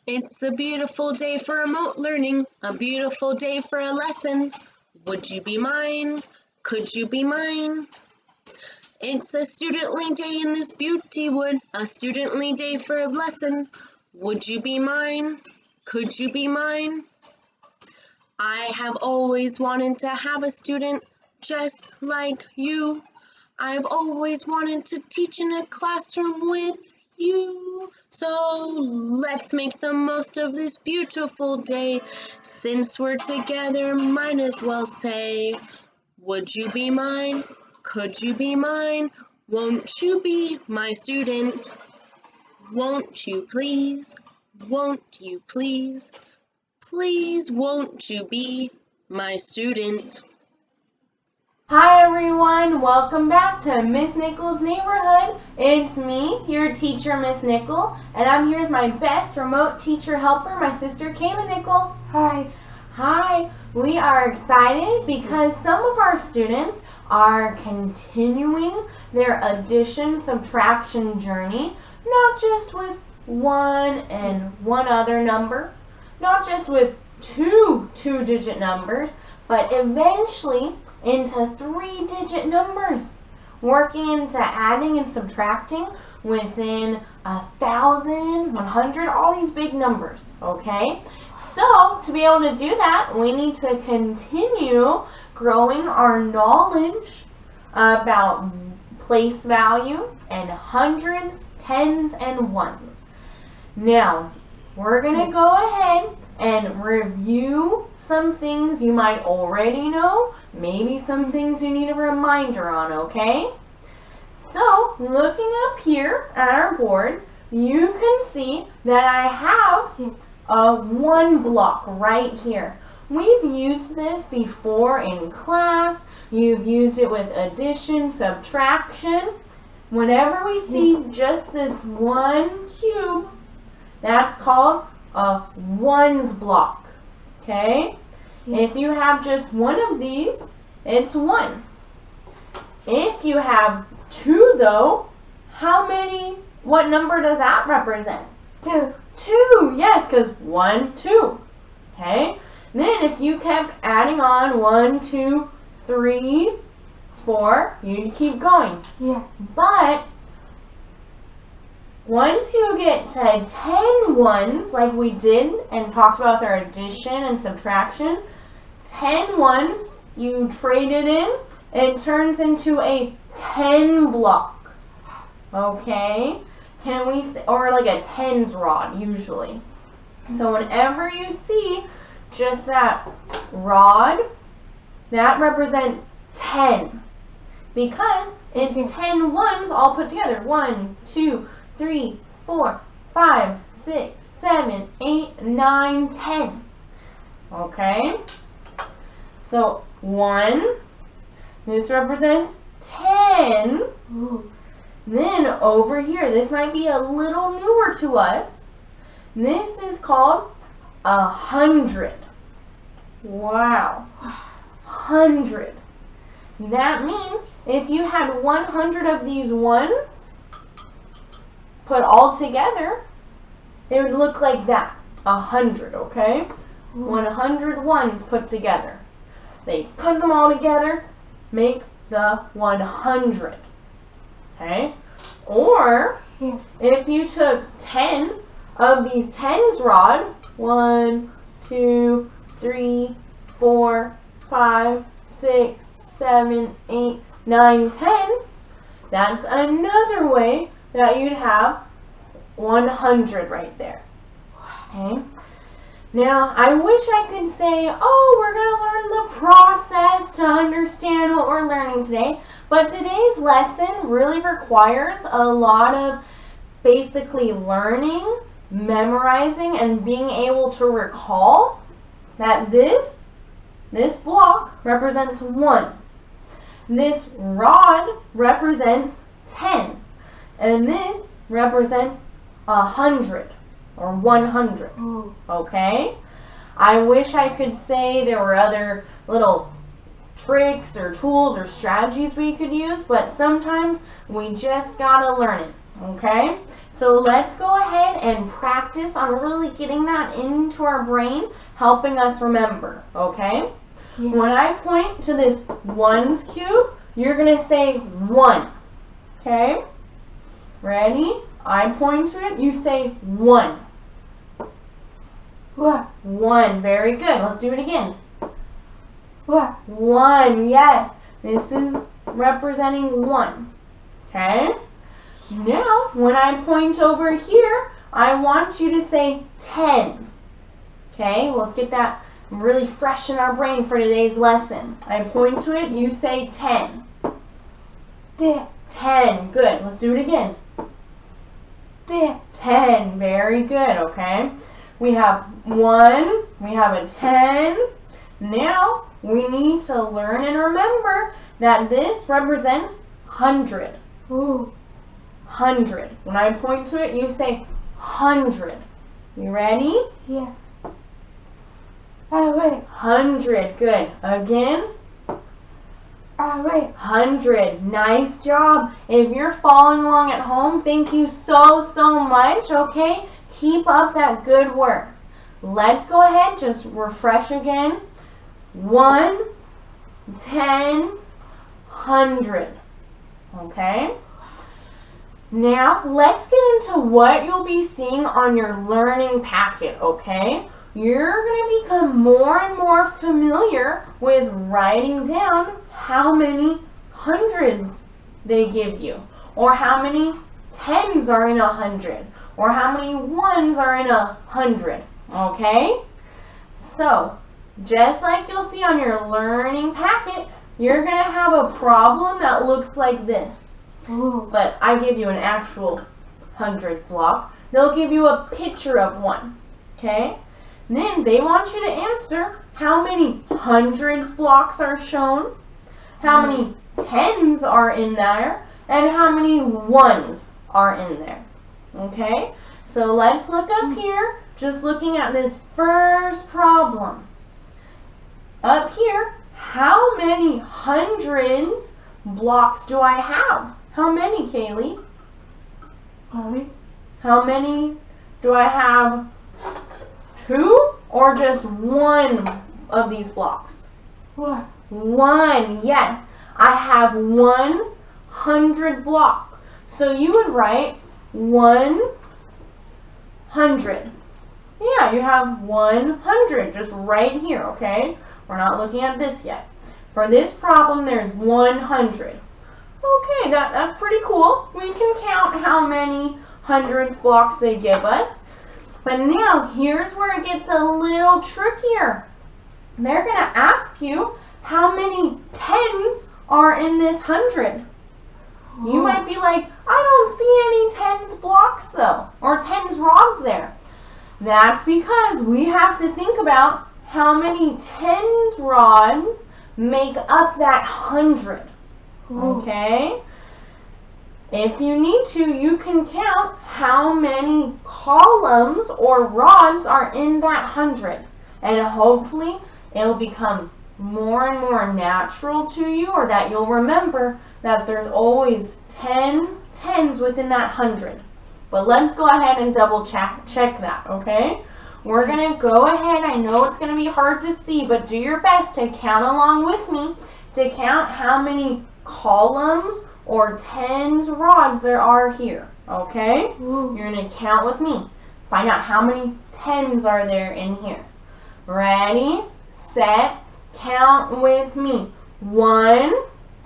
It's a beautiful day for remote learning, a beautiful day for a lesson. Would you be mine? Could you be mine? It's a studently day in this beauty wood, a studently day for a lesson. Would you be mine? Could you be mine? I have always wanted to have a student just like you. I've always wanted to teach in a classroom with you. So let's make the most of this beautiful day. Since we're together, might as well say, would you be mine? Could you be mine? Won't you be my student? Won't you please? Won't you please? Please won't you be my student? Hi everyone, welcome back to Miss Nichols' Neighborhood. It's me, your teacher, Miss Nickel, and I'm here with my best remote teacher helper, my sister Kayla Nickel. Hi. Hi. We are excited because some of our students are continuing their addition subtraction journey, not just with one and one other number, not just with two-digit numbers, but eventually into three-digit numbers, working into adding and subtracting within 1,000, 100, all these big numbers, okay? So, to be able to do that, we need to continue growing our knowledge about place value and hundreds, tens, and ones. Now, we're going to go ahead and review some things you might already know, maybe some things you need a reminder on, okay? So, looking up here at our board, you can see that I have a one block right here. We've used this before in class. You've used it with addition, subtraction. Whenever we see just this one cube, that's called a ones block. Okay? If you have just one of these, it's 1. If you have 2 though, what number does that represent? 2. 2, yes, because 1, 2. Okay? Then if you kept adding on 1, 2, 3, 4, you'd keep going. Yeah. But once you get to 10 ones, like we did and talked about our addition and subtraction, 10 ones, you trade it in, it turns into a 10 block. Okay? Or like a tens rod, usually. So whenever you see just that rod, that represents 10. Because it's 10 ones all put together. 1, 2, 3, 4, 5, 6, 7, 8, 9, 10. Okay? So 1, this represents 10. Ooh. Then over here, this might be a little newer to us. This is called 100. Wow. 100. That means if you had 100 of these ones put all together, it would look like that. 100, okay? 100 ones put together. They put them all together, make the 100. Okay? Or, if you took 10 of these tens rod, 1, 2, 3, 4, 5, 6, 7, 8, 9, 10, that's another way that you'd have 100 right there. Okay? Now, I wish I could say, oh, we're going to learn the process to understand what we're learning today, but today's lesson really requires a lot of basically learning, memorizing, and being able to recall that this block represents 1. This rod represents 10. And this represents 100 or 100. Okay? I wish I could say there were other little tricks or tools or strategies we could use, but sometimes we just gotta learn it. Okay? So let's go ahead and practice on really getting that into our brain, helping us remember, okay? Yeah. When I point to this ones cube, you're going to say 1, okay? Ready? I point to it, you say 1. 1, very good. Let's do it again. 1, yes. This is representing 1, okay? Now, when I point over here, I want you to say 10. Okay, let's get that really fresh in our brain for today's lesson. I point to it, you say 10. 10, good. Let's do it again. 10, very good, okay? We have 1, we have a 10. Now, we need to learn and remember that this represents 100. Ooh. 100. When I point to it, you say 100. You ready? Yeah. 100. Good. Again. 100. Nice job. If you're following along at home, thank you so much, okay? Keep up that good work. Let's go ahead, just refresh again. 1, 10, 100. Okay? Now, let's get into what you'll be seeing on your learning packet, okay? You're going to become more and more familiar with writing down how many hundreds they give you, or how many tens are in 100, or how many ones are in 100, okay? So, just like you'll see on your learning packet, you're going to have a problem that looks like this. Ooh. But I give you an actual 100 block. They'll give you a picture of one, okay? Then they want you to answer how many hundreds blocks are shown, how many tens are in there, and how many ones are in there, okay? So let's look up here, just looking at this first problem. Up here, how many hundreds blocks do I have? How many, Kaylee? How many do I have? 2 or just 1 of these blocks? 1, yes. I have 100 blocks. So you would write 100. Yeah, you have 100 just right here, okay? We're not looking at this yet. For this problem, there's 100. Okay, that's pretty cool. We can count how many hundreds blocks they give us. But now, here's where it gets a little trickier. They're going to ask you how many tens are in this 100. You might be like, I don't see any tens blocks though, or tens rods there. That's because we have to think about how many tens rods make up that 100. Okay? If you need to, you can count how many columns or rods are in that 100. And hopefully it'll become more and more natural to you, or that you'll remember that there's always 10 tens within that 100. But let's go ahead and double check that, okay? We're going to go ahead. I know it's going to be hard to see, but do your best to count along with me to count how many columns or tens rods there are here, okay? Ooh. You're going to count with me. Find out how many tens are there in here. Ready, set, count with me. 1,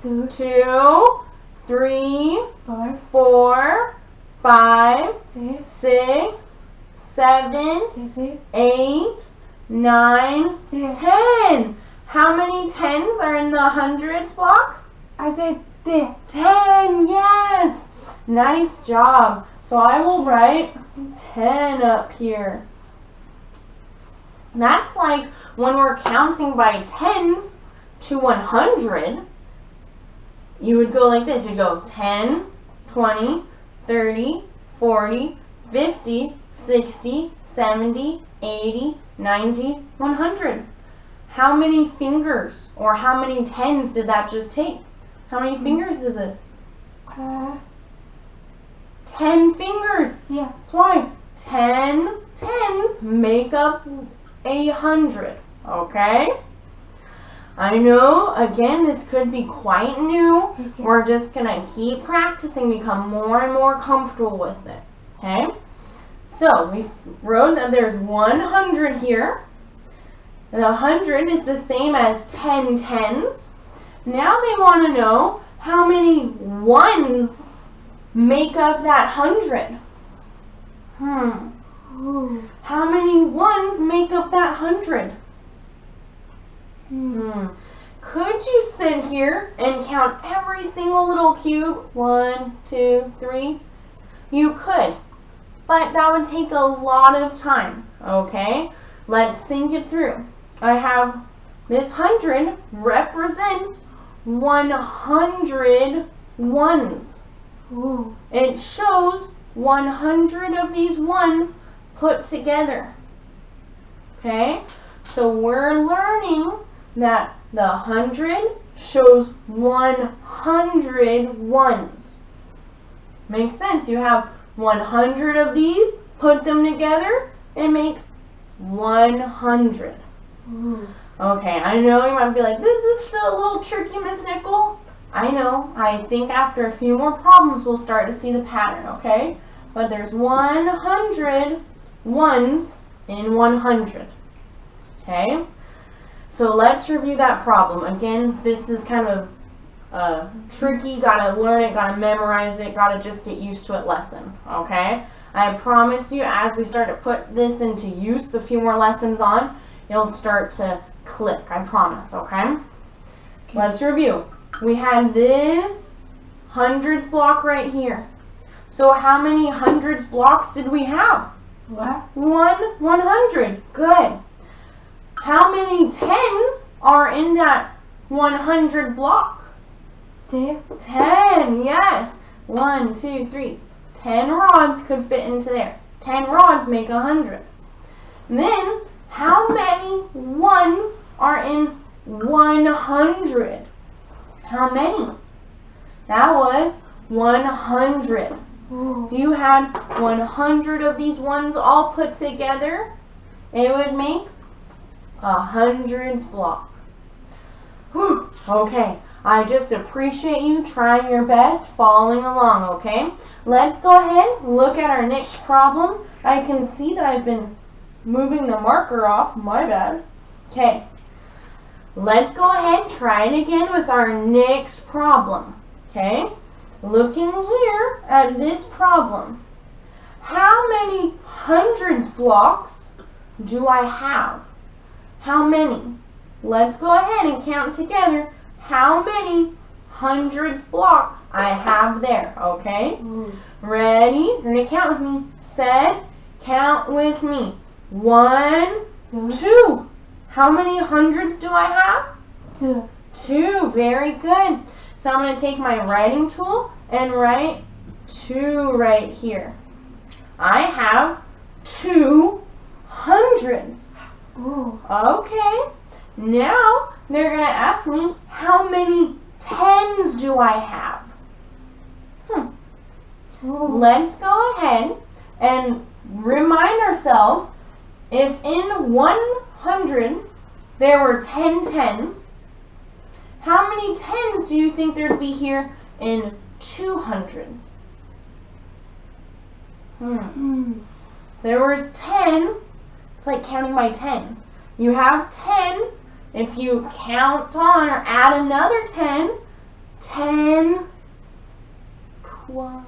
2, 3, 4, 5, 6, 7, 8, 9, 10. How many tens are in the hundreds block? I said 10, yes! Nice job. So I will write 10 up here. That's like when we're counting by tens to 100, you would go like this. You'd go 10, 20, 30, 40, 50, 60, 70, 80, 90, 100. How many fingers or how many tens did that just take? How many fingers is this? 10. 10 fingers. Yeah. That's why 10 tens make up 100. Okay? I know, again, this could be quite new. Okay. We're just going to keep practicing, become more and more comfortable with it. Okay? So, we wrote that there's 100 here. And 100 is the same as 10 tens. Now they want to know how many ones make up that 100. Ooh. How many ones make up that 100? Could you sit here and count every single little cube? 1, 2, 3. You could, but that would take a lot of time. Okay, let's think it through. I have this 100 represents 100 ones. Ooh. It shows 100 of these ones put together. Okay, so we're learning that the 100 shows 100 ones. Makes sense. You have 100 of these, put them together, it makes 100. Ooh. Okay, I know you might be like, this is still a little tricky, Miss Nickel. I know. I think after a few more problems we'll start to see the pattern, okay? But there's 100 ones in 100. Okay? So let's review that problem. Again, this is kind of tricky. Gotta learn it, gotta memorize it, gotta just get used to it lesson. Okay? I promise you, as we start to put this into use a few more lessons on, it'll start to click. I promise. Okay? Let's review. We had this hundreds block right here. So how many hundreds blocks did we have? What? 100. Good. How many tens are in that 100 block? 10. 10, yes. 1, 2, 3. 10 rods could fit into there. 10 rods make 100. Then, how many ones are in 100? How many? That was 100. Ooh. If you had 100 of these ones all put together, it would make a hundreds block. Whew. Okay, I just appreciate you trying your best, following along, okay? Let's go ahead and look at our next problem. I can see that I've been moving the marker off, my bad. Okay, let's go ahead and try it again with our next problem, okay? Looking here at this problem, how many hundreds blocks do I have? How many? Let's go ahead and count together how many hundreds blocks I have there, okay? Ooh. Ready? You're going to count with me. Set. Count with me. 1, 2. How many hundreds do I have? 2. 2. Very good. So I'm going to take my writing tool and write 2 right here. I have 2 hundreds. Ooh. Okay. Now they're going to ask me how many tens do I have? Ooh. Let's go ahead and remind ourselves, if in 100 there were 10 tens, how many tens do you think there'd be here in 200? There was 10. It's like counting by tens. You have 10. If you count on or add another 10, 10, 20,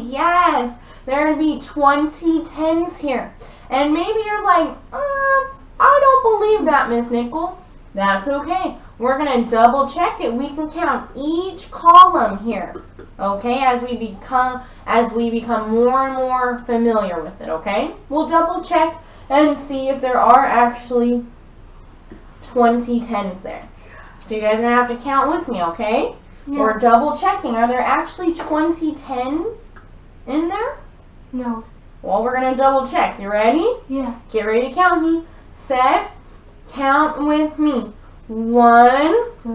yes. There would be 20 tens here. And maybe you're like, I don't believe that, Miss Nickel. That's okay. We're going to double check it. We can count each column here, okay, as we become more and more familiar with it, okay? We'll double check and see if there are actually 20 tens there. So you guys are going to have to count with me, okay? Yeah. We're double checking. Are there actually 20 tens in there? No. Well, we're going to double check. You ready? Yeah. Get ready to count me. Set. Count with me. 1,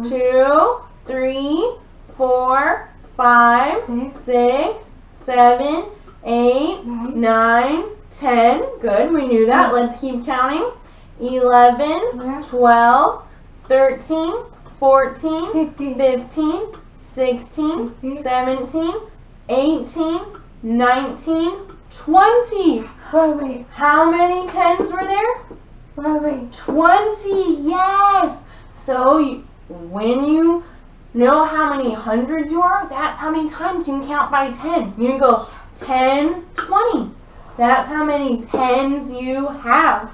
2, 3, 4, 5, Six. 6, 7, 8, Nine. 9, 10. Good, we knew that. Let's keep counting. 11, Yeah. 12, 13, 14, 15. 15, 16, 17, 18, 19, 20. Wait. How many 10s were there? Wait. 20, yes. So when you know how many hundreds you are, that's how many times you can count by 10. You can go 10, 20. That's how many 10s you have.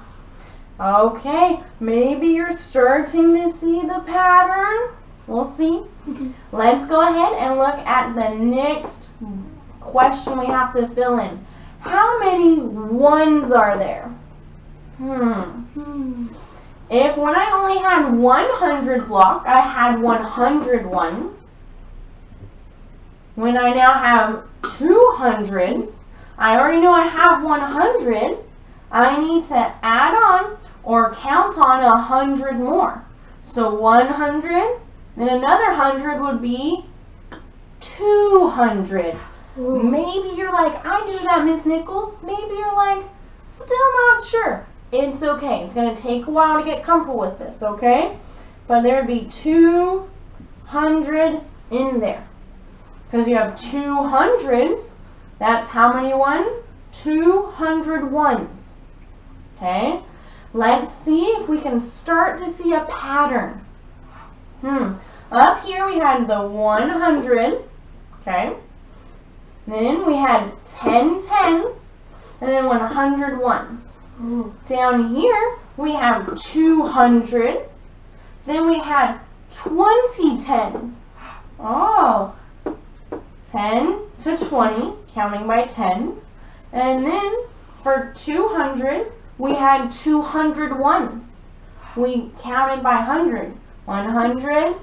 Okay, maybe you're starting to see the pattern. We'll see. Let's go ahead and look at the next question we have to fill in. How many ones are there? If when I only had 100 blocks, I had 100 ones. When I now have 200, I already know I have 100. I need to add on or count on 100 more. So 100, then another 100 would be 200. Maybe you're like, I do that, Miss Nickel. Maybe you're like, still not sure. It's okay. It's going to take a while to get comfortable with this, okay? But there would be 200 in there. Because you have 200s, that's how many ones? 200 ones. Okay? Let's see if we can start to see a pattern. Up here we had the 100, okay? Then we had 10 tens, and then 100 ones. Down here we have 200s, then we had 20 tens. Oh, 10 to 20, counting by tens. And then for 200s, we had 200 ones. We counted by hundreds. 100,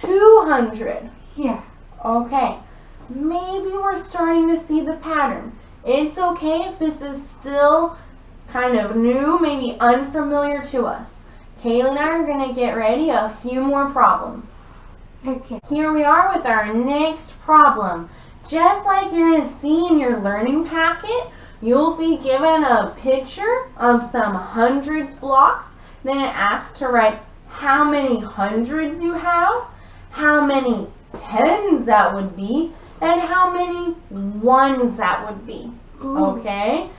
200. Yeah. Okay, maybe we're starting to see the pattern. It's okay if this is still kind of new, maybe unfamiliar to us. Kaylee and I are going to get ready a few more problems. Okay. Here we are with our next problem. Just like you're going to see in your learning packet, you'll be given a picture of some hundreds blocks. Then it asks to write how many hundreds you have, how many tens that would be, and how many ones that would be. Okay?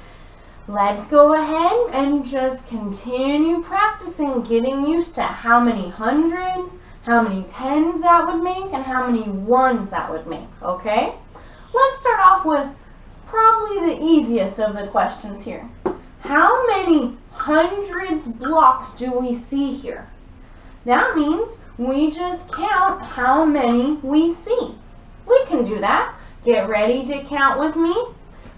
Let's go ahead and just continue practicing, getting used to how many hundreds, how many tens that would make, and how many ones that would make. Okay? Let's start off with probably the easiest of the questions here. How many hundreds blocks do we see here? That means we just count how many we see. We can do that. Get ready to count with me.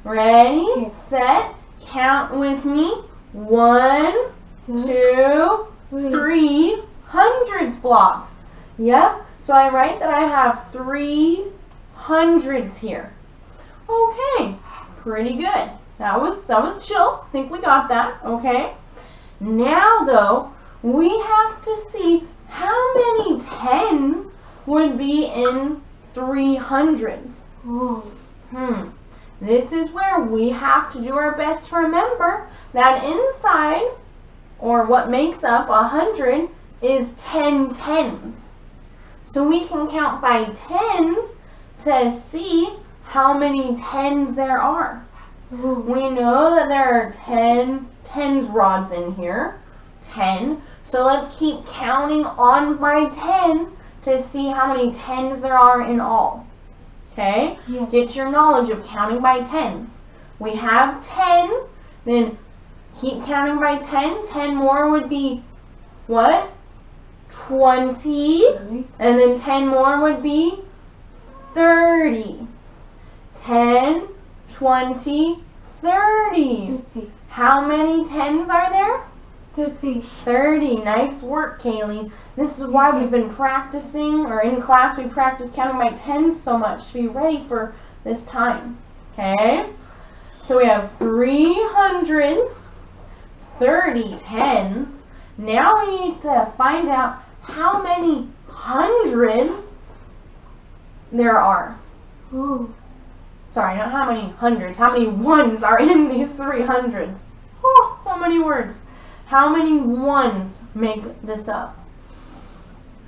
Ready, set, count with me. 1, 2, 3 hundreds blocks. Yep, so I write that I have 3 hundreds here. Okay, pretty good. That was chill. I think we got that. Okay. Now though, we have to see how many tens would be in 300s. This is where we have to do our best to remember that inside, or what makes up 100, is 10 tens. So we can count by tens to see how many tens there are. We know that there are 10 tens rods in here. 10. So let's keep counting on by 10 to see how many tens there are in all. Okay? Yeah. Get your knowledge of counting by tens. We have 10, then keep counting by 10. 10 more would be what? 20. And then 10 more would be 30. 10, 20, 30. 50. How many tens are there? 50. 30. Nice work, Kaylee. This is why we've been practicing, or in class we practice counting by tens so much to be ready for this time. Okay? So we have 300s, 30 tens. Now we need to find out how many hundreds there are. Ooh. Sorry, not how many hundreds. How many ones are in these 300s? Oh, so many words. How many ones make this up?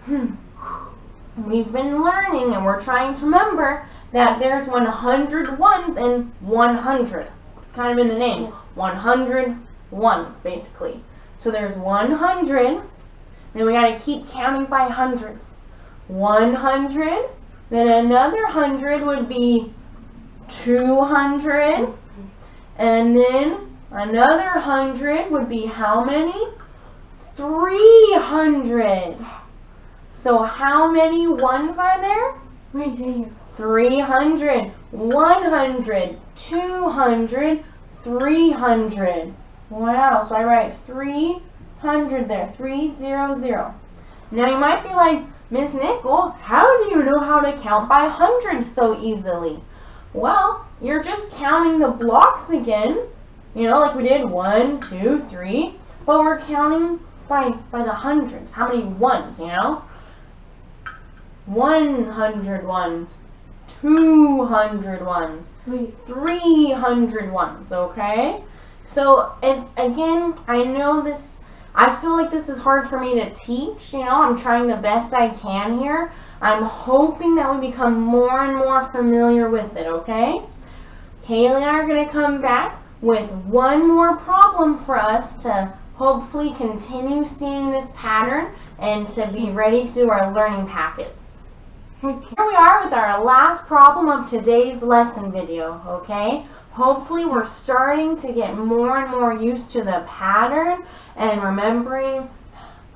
We've been learning and we're trying to remember that there's 100 ones in 100. It's kind of in the name. 100 ones, basically. So there's 100. Then we got to keep counting by hundreds. 100. Then another 100 would be 200. And then another 100 would be how many? 300. So how many ones are there? 300, 100, 200, 300. Wow, so I write 300 there, 300. Now you might be like, Miss Nickel, how do you know how to count by hundreds so easily? Well, you're just counting the blocks again, like we did 1, 2, 3, but we're counting by the hundreds. How many ones, 100 ones, 200 ones, 300 ones, okay? So, it's, again, I feel like this is hard for me to teach, I'm trying the best I can here. I'm hoping that we become more and more familiar with it, okay? Kaylee and I are going to come back with one more problem for us to hopefully continue seeing this pattern and to be ready to do our learning packets. Here we are with our last problem of today's lesson video, okay? Hopefully we're starting to get more and more used to the pattern and remembering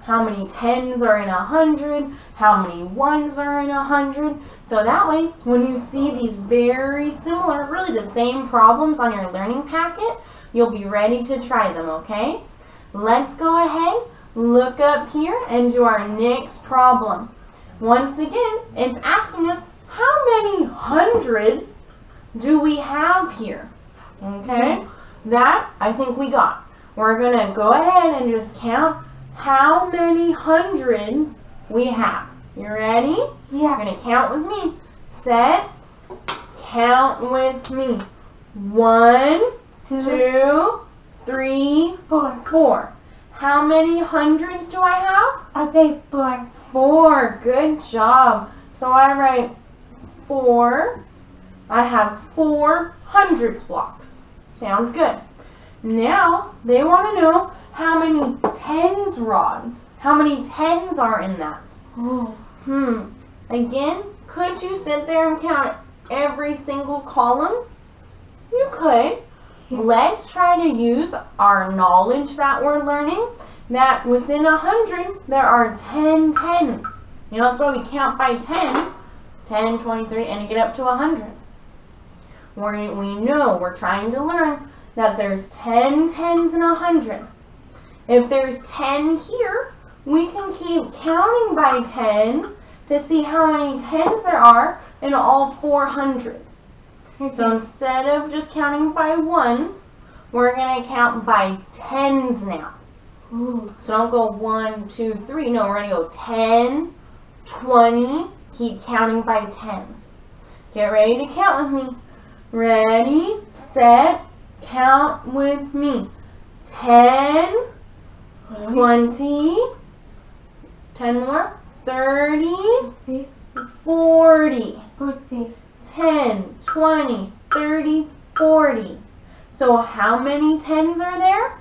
how many tens are in 100, how many ones are in 100. So that way, when you see these very similar, really the same problems on your learning packet, you'll be ready to try them, okay? Let's go ahead, look up here, and do our next problem. Once again, it's asking us how many hundreds do we have here? Okay, that I think we got. We're going to go ahead and just count how many hundreds we have. You ready? Yeah. You're going to count with me. Set, count with me. 1, 2, 3, 4. How many hundreds do I have? I say 4. 4. Good job. So I write 4. I have 4 hundredths blocks. Sounds good. Now they want to know how many tens rods. How many tens are in that? Oh. Again, could you sit there and count every single column? You could. Let's try to use our knowledge that we're learning that within 100 there are 10 tens. That's why we count by 10. 10, 20, 30, and to get up to 100. We know we're trying to learn that there's 10 tens in 100. If there's 10 here, we can keep counting by tens to see how many tens there are in all 400s. So instead of just counting by ones, we're going to count by tens now. Ooh. So don't go 1, 2, 3. No, we're going to go 10, 20. Keep counting by tens. Get ready to count with me. Ready, set, count with me. 10, 20, 10 more, 30, 40. 10, 20, 30, 40. So how many tens are there?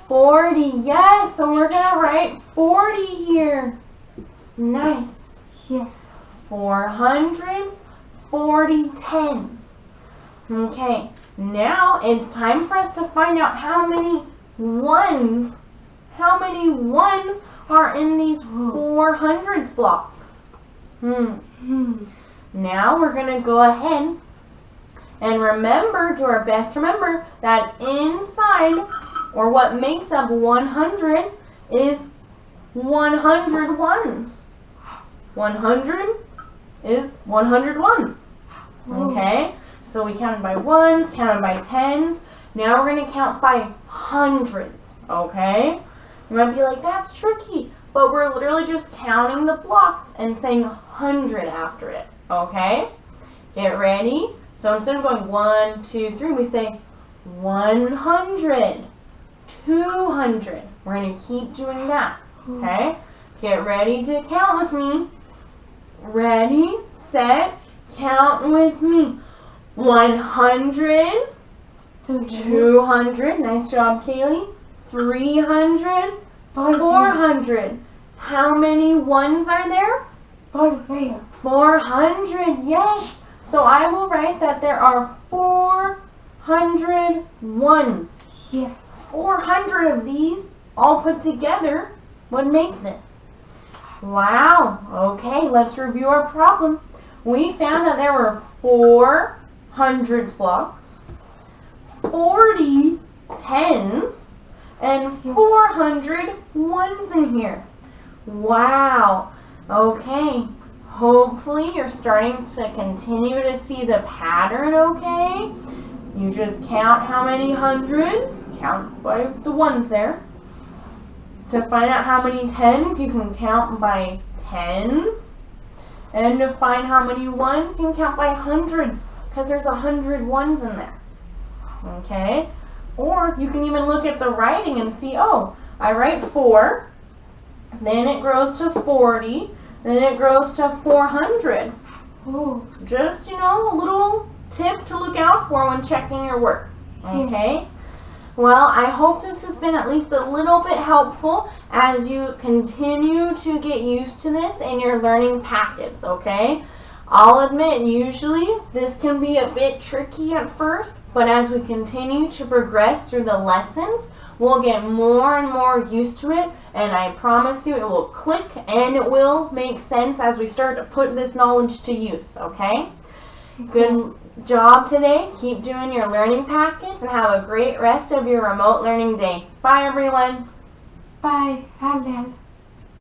40, yes. So we're going to write 40 here. Nice. Yeah. 400s, 40 tens. Okay, now it's time for us to find out how many ones are in these 400s blocks. Now we're going to go ahead and remember, do our best to remember that inside, or what makes up 100, is 100 ones. 100 is 100 ones. Okay, so we counted by ones, counted by tens. Now we're going to count by hundreds. Okay, you might be like, that's tricky, but we're literally just counting the blocks and saying 100 after it. Okay? Get ready. So instead of going 1, 2, 3, we say 100, 200. We're going to keep doing that. Okay? Get ready to count with me. Ready, set, count with me. 100, 200. Nice job, Kaylee. 300, 400. How many ones are there? 400, yes. So I will write that there are 400 ones. Yeah. 400 of these all put together would make this. Wow. Okay, let's review our problem. We found that there were 4 hundreds blocks, 40 tens, and 400 ones in here. Wow. Okay. Hopefully you're starting to continue to see the pattern, okay? You just count how many hundreds, count by the ones there. To find out how many tens, you can count by tens. And to find how many ones, you can count by hundreds, because there's 100 ones in there. Okay? Or you can even look at the writing and see, oh, I write 4, then it grows to 40, then it grows to 400. Oh. Just, a little tip to look out for when checking your work. Okay? Well, I hope this has been at least a little bit helpful as you continue to get used to this in your learning packets, okay? I'll admit, usually this can be a bit tricky at first, but as we continue to progress through the lessons, we'll get more and more used to it, and I promise you it will click and it will make sense as we start to put this knowledge to use, okay? Good job today. Keep doing your learning packets and have a great rest of your remote learning day. Bye, everyone. Bye, Alan.